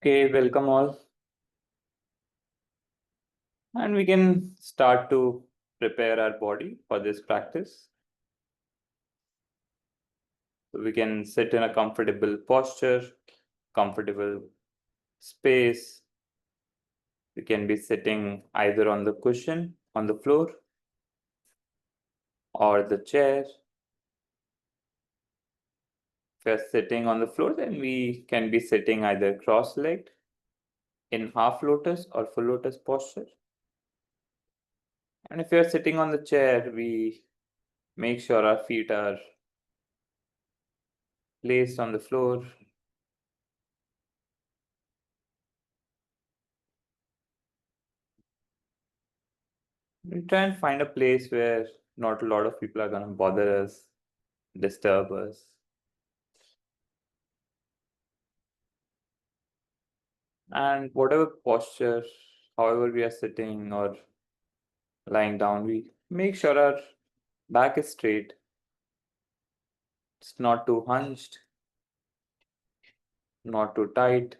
Okay, welcome all. And we can start to prepare our body for this practice. So we can sit in a comfortable posture, comfortable space. We can be sitting either on the cushion on the floor or the chair. If we're sitting on the floor, then we can be sitting either cross-legged in half lotus or full lotus posture. And if you're sitting on the chair, we make sure our feet are placed on the floor. We try and find a place where not a lot of people are going to bother us, disturb us. And whatever posture, however we are sitting or lying down, we make sure our back is straight. It's not too hunched, not too tight.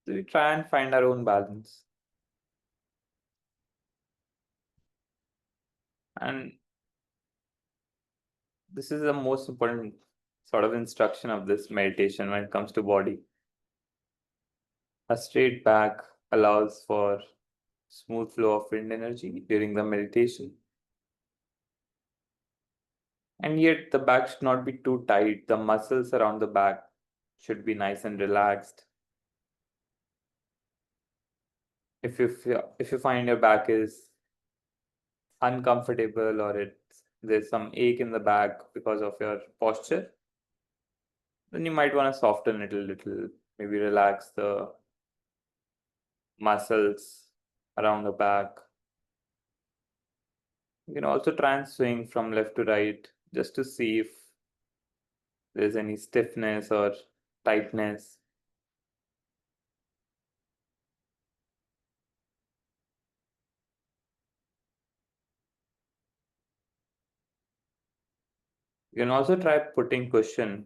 So we try and find our own balance. And this is the most important sort of instruction of this meditation when it comes to body. A straight back allows for smooth flow of wind energy during the meditation. And yet the back should not be too tight. The muscles around the back should be nice and relaxed. If you find your back is uncomfortable or there's some ache in the back because of your posture, then you might want to soften it a little, maybe relax the muscles around the back. You can also try and swing from left to right just to see if there's any stiffness or tightness. You can also try putting cushion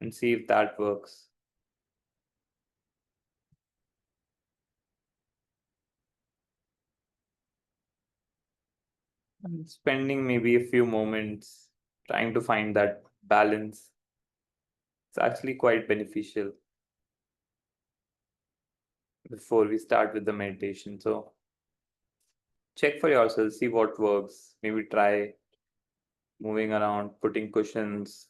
and see if that works. And spending maybe a few moments trying to find that balance, it's actually quite beneficial before we start with the meditation. So check for yourself, see what works. Maybe try moving around, putting cushions.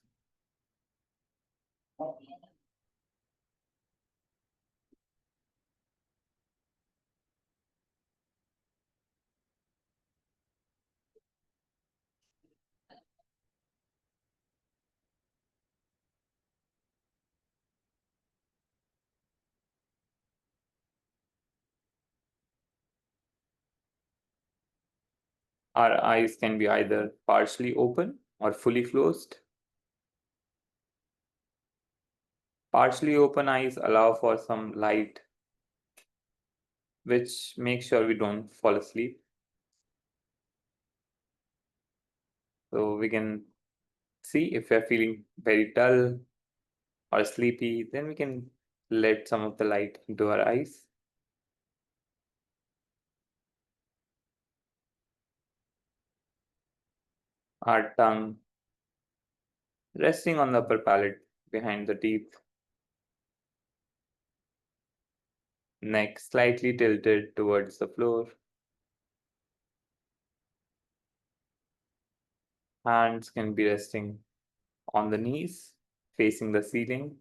Our eyes can be either partially open or fully closed. Partially open eyes allow for some light, which makes sure we don't fall asleep. So we can see if we're feeling very dull or sleepy, then we can let some of the light into our eyes. Our tongue resting on the upper palate behind the teeth. Neck slightly tilted towards the floor. Hands can be resting on the knees, facing the ceiling,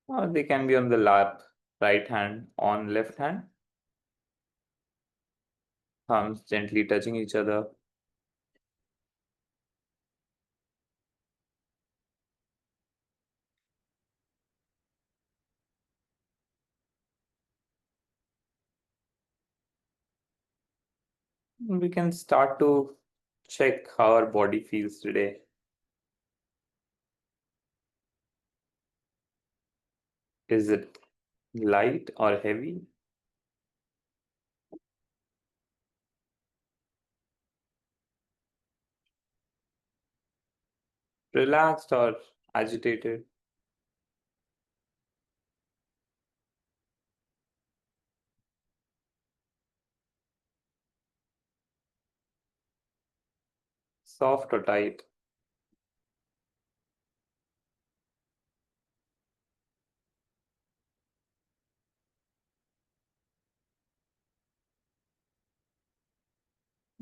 or they can be on the lap, right hand on left hand. Thumbs gently touching each other. We can start to check how our body feels today. Is it light or heavy? Relaxed or agitated, soft or tight,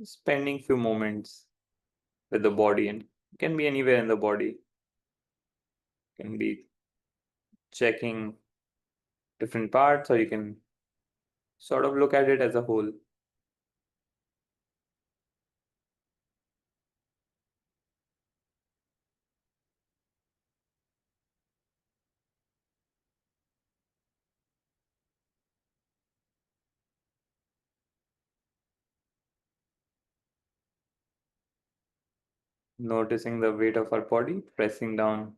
spending few moments with the body and can be anywhere in the body, can be checking different parts, or you can sort of look at it as a whole. Noticing the weight of our body, pressing down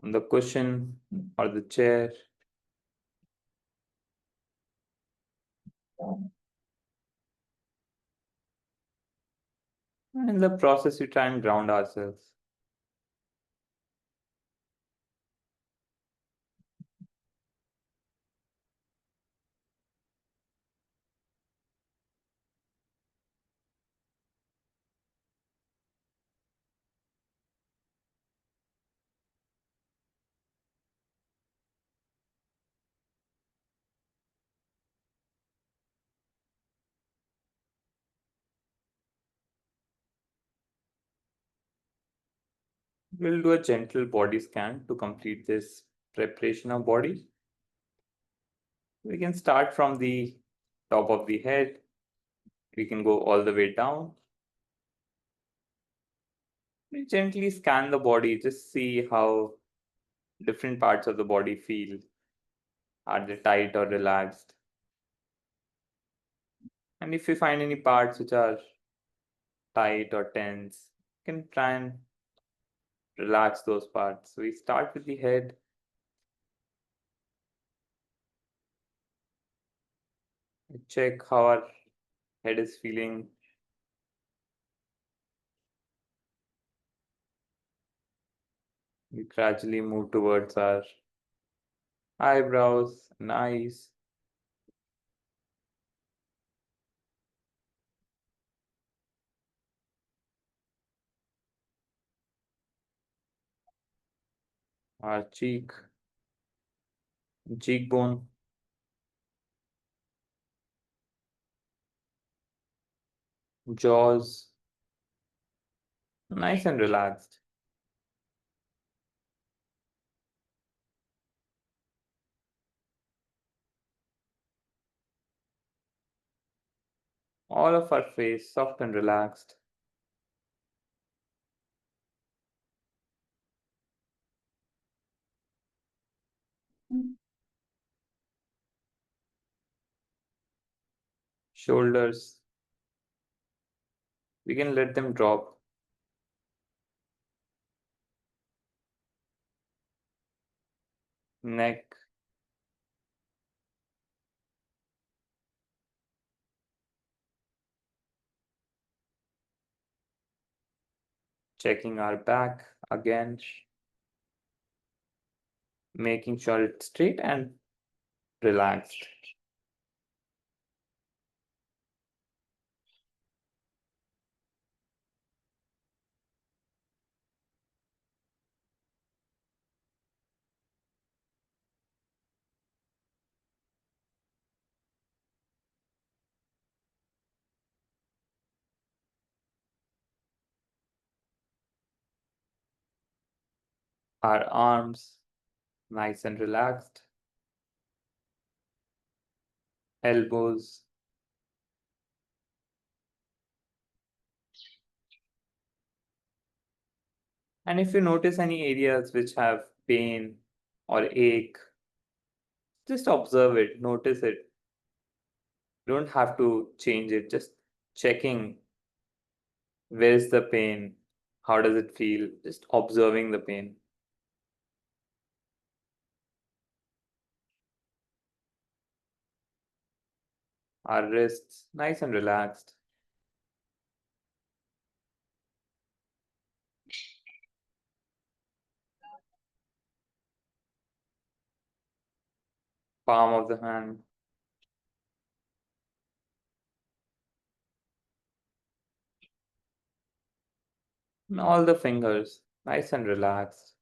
on the cushion or the chair. And in the process, we try and ground ourselves. We'll do a gentle body scan to complete this preparation of body. We can start from the top of the head. We can go all the way down. We gently scan the body, just see how different parts of the body feel. Are they tight or relaxed? And if we find any parts which are tight or tense, we can try and relax those parts. So we start with the head. We check how our head is feeling. We gradually move towards our eyebrows and eyes, our cheekbone, jaws, nice and relaxed. All of our face soft and relaxed. Shoulders, we can let them drop. Neck, checking our back again, making sure it's straight and relaxed. Our arms, nice and relaxed. Elbows, and if you notice any areas which have pain or ache, just observe it, notice it. You don't have to change it, just checking where's the pain, how does it feel, just observing the pain. Our wrists, nice and relaxed. palm of the hand, and all the fingers, nice and relaxed.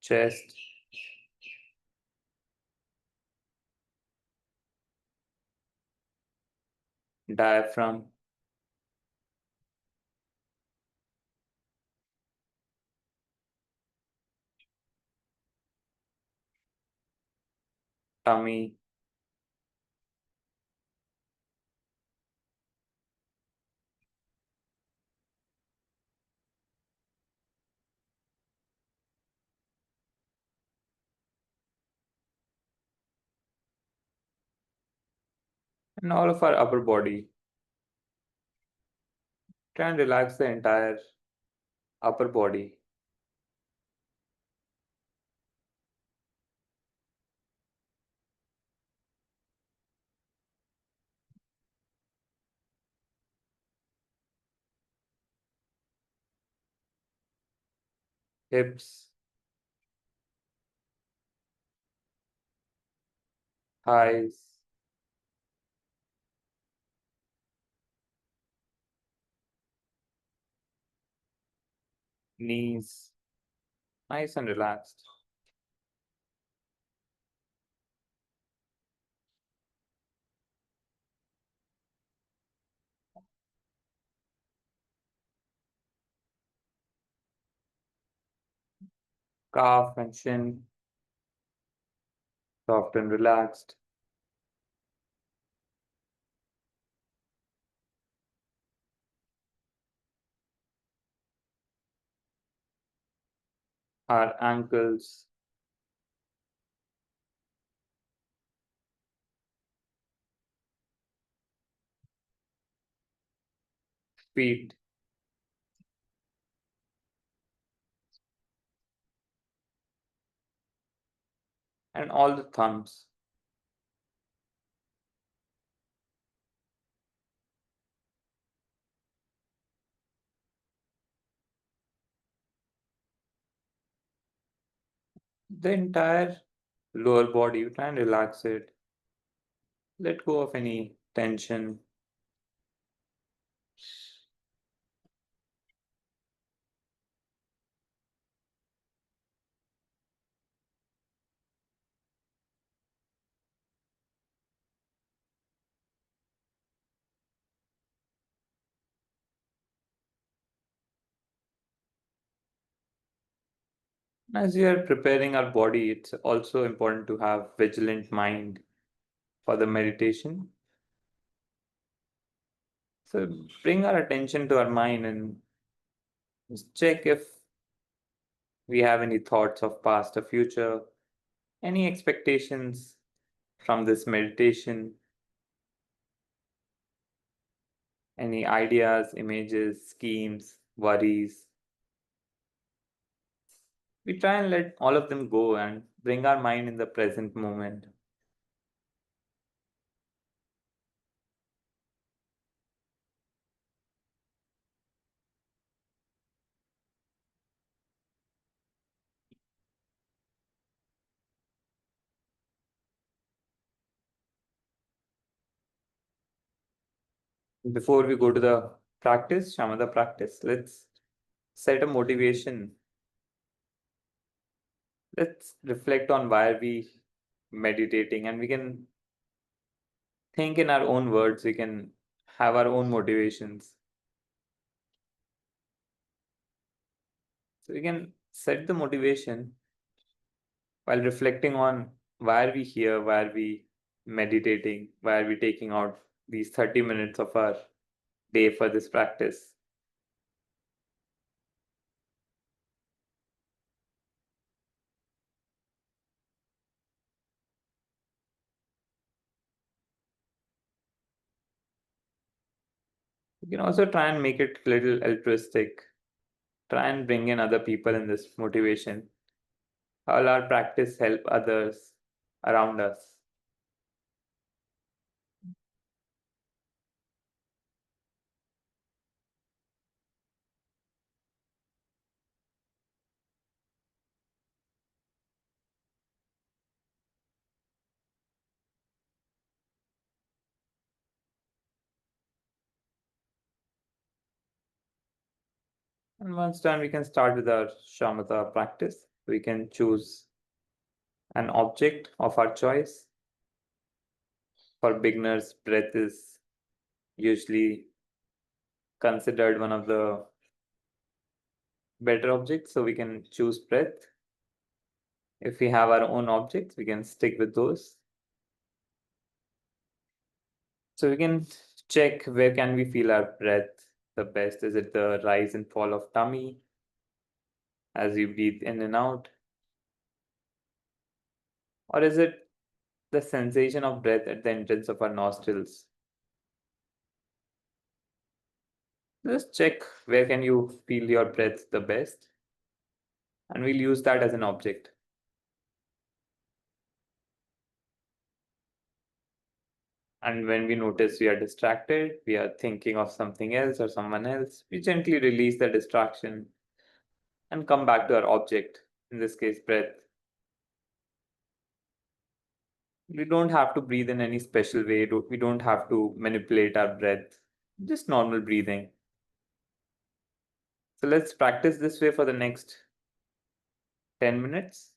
Chest, diaphragm, tummy, and all of our upper body. Try and relax the entire upper body, hips, thighs, knees, nice and relaxed. Calf and shin, soft and relaxed. Our ankles, feet, and all the thumbs. The entire lower body, you try and relax it. Let go of any tension. As we are preparing our body, it's also important to have vigilant mind for the meditation. So bring our attention to our mind and just check if we have any thoughts of past or future, any expectations from this meditation, any ideas, images, schemes, worries. We try and let all of them go and bring our mind in the present moment. Before we go to the practice, Shamatha practice, let's set a motivation. Let's reflect on why are we meditating, and we can think in our own words, we can have our own motivations. So we can set the motivation while reflecting on why are we here, why are we meditating, why are we taking out these 30 minutes of our day for this practice. You can also try and make it a little altruistic, try and bring in other people in this motivation. How will our practice help others around us? And once done, we can start with our Shamatha practice. We can choose an object of our choice. For beginners, breath is usually considered one of the better objects, so we can choose breath. If we have our own objects, we can stick with those. So we can check where can we feel our breath the best. Is it the rise and fall of tummy as you breathe in and out? Or is it the sensation of breath at the entrance of our nostrils? Just check where can you feel your breath the best, and we'll use that as an object. And when we notice we are distracted, we are thinking of something else or someone else, we gently release the distraction and come back to our object, in this case, breath. We don't have to breathe in any special way. We don't have to manipulate our breath, just normal breathing. So let's practice this way for the next 10 minutes.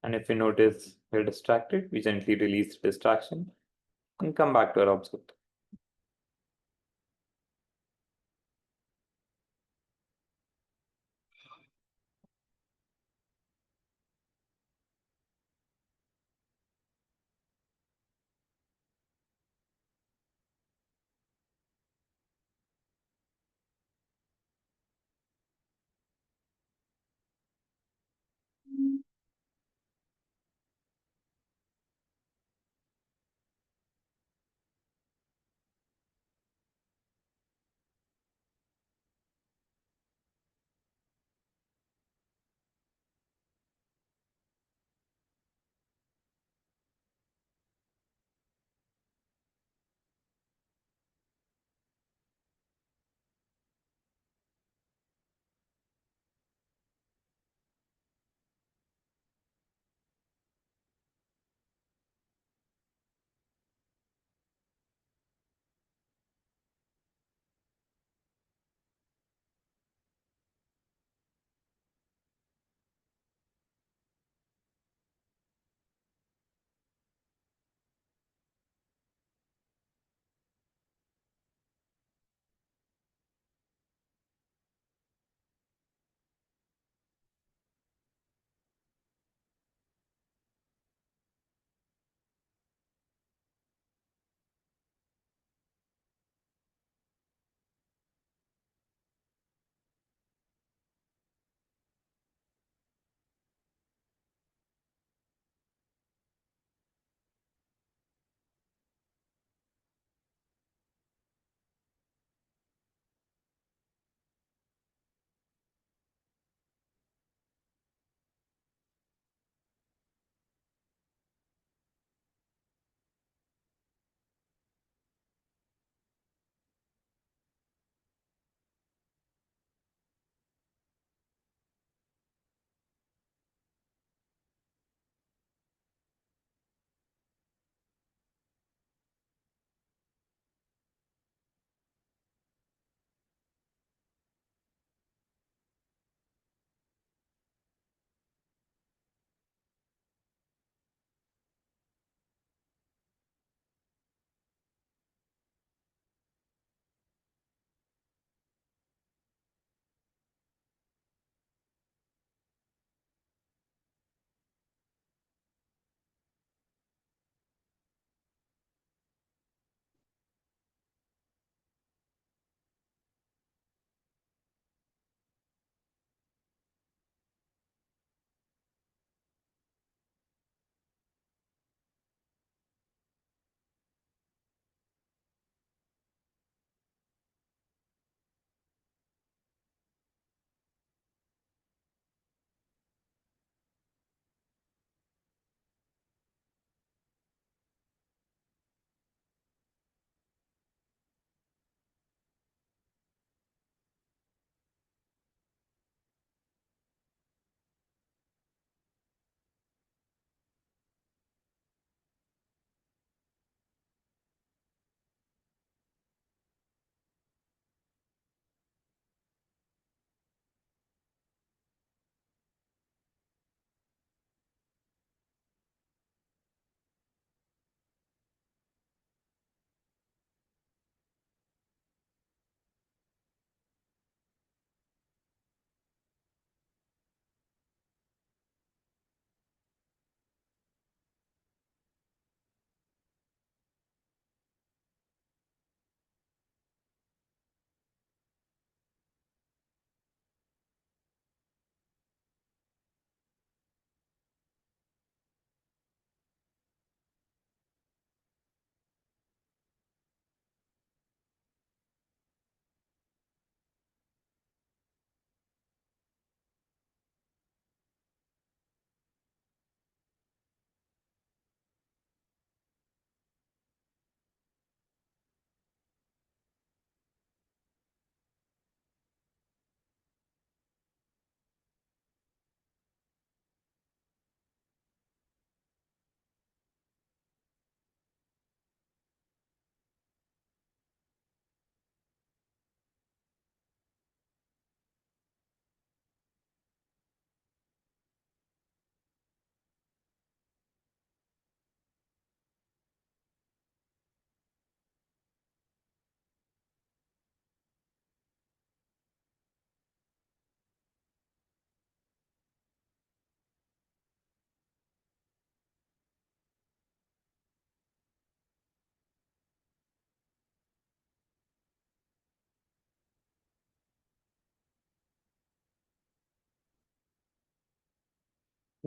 And if we notice we're distracted, we gently release the distraction and come back to our object.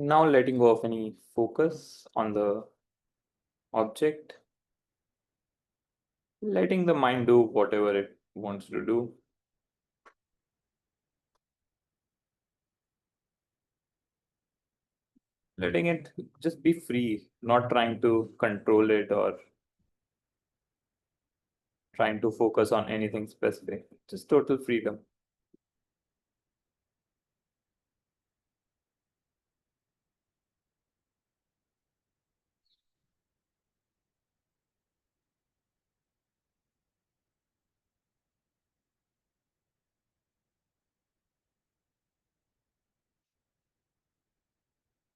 Now letting go of any focus on the object, letting the mind do whatever it wants to do, letting it just be free, not trying to control it or trying to focus on anything specific, just total freedom.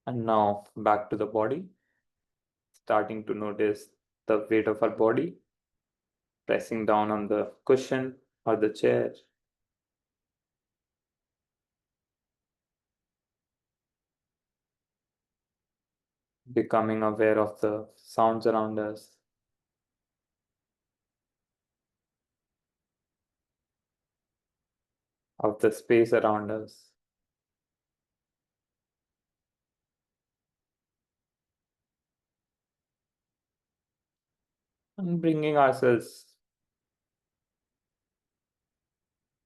And now back to the body, starting to notice the weight of our body, pressing down on the cushion or the chair, becoming aware of the sounds around us, of the space around us, and bringing ourselves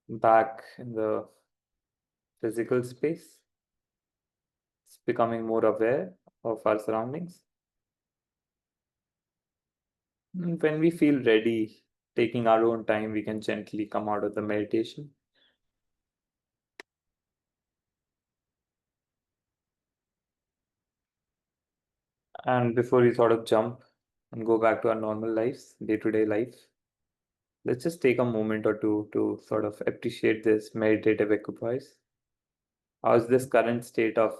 back in the physical space, becoming more aware of our surroundings. And when we feel ready, taking our own time, we can gently come out of the meditation. And before we sort of jump and go back to our normal lives, day to day life, let's just take a moment or two to sort of appreciate this meditative equipoise. How's this current state of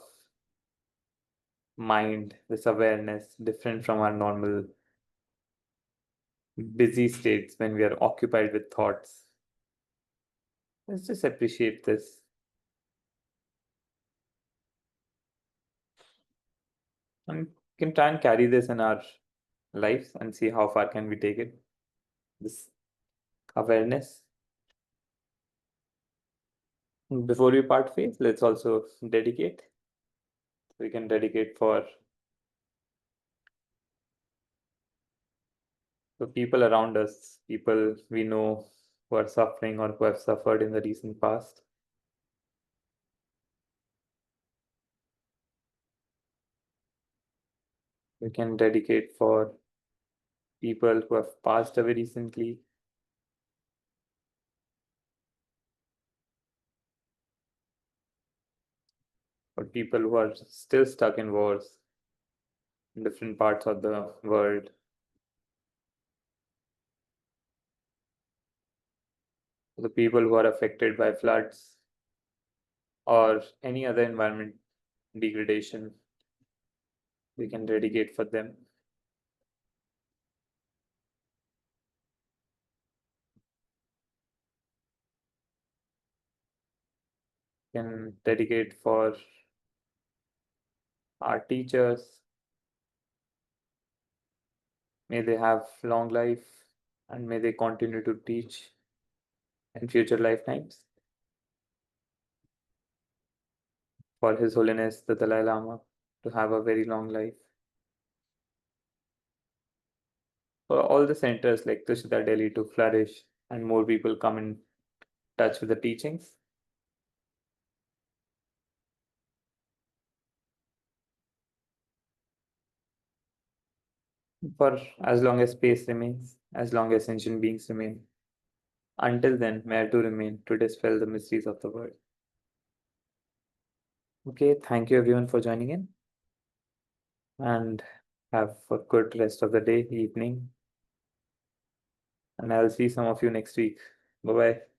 mind, this awareness, different from our normal busy states when we are occupied with thoughts? Let's just appreciate this. And can try and carry this in our lives and see how far can we take it. This awareness. Before we part ways, let's also dedicate. We can dedicate for the people around us, people we know who are suffering or who have suffered in the recent past. We can dedicate for people who have passed away recently, for people who are still stuck in wars in different parts of the world, for the people who are affected by floods or any other environment degradation. We can dedicate for them. Can dedicate for our teachers. May they have long life and may they continue to teach in future lifetimes. For His Holiness the Dalai Lama to have a very long life. For all the centers like Tushita Delhi to flourish and more people come in touch with the teachings. For as long as space remains, as long as sentient beings remain. Until then, may I do remain to dispel the mysteries of the world. Okay, thank you everyone for joining in and have a good rest of the day, evening, and I'll see some of you next week. Bye bye.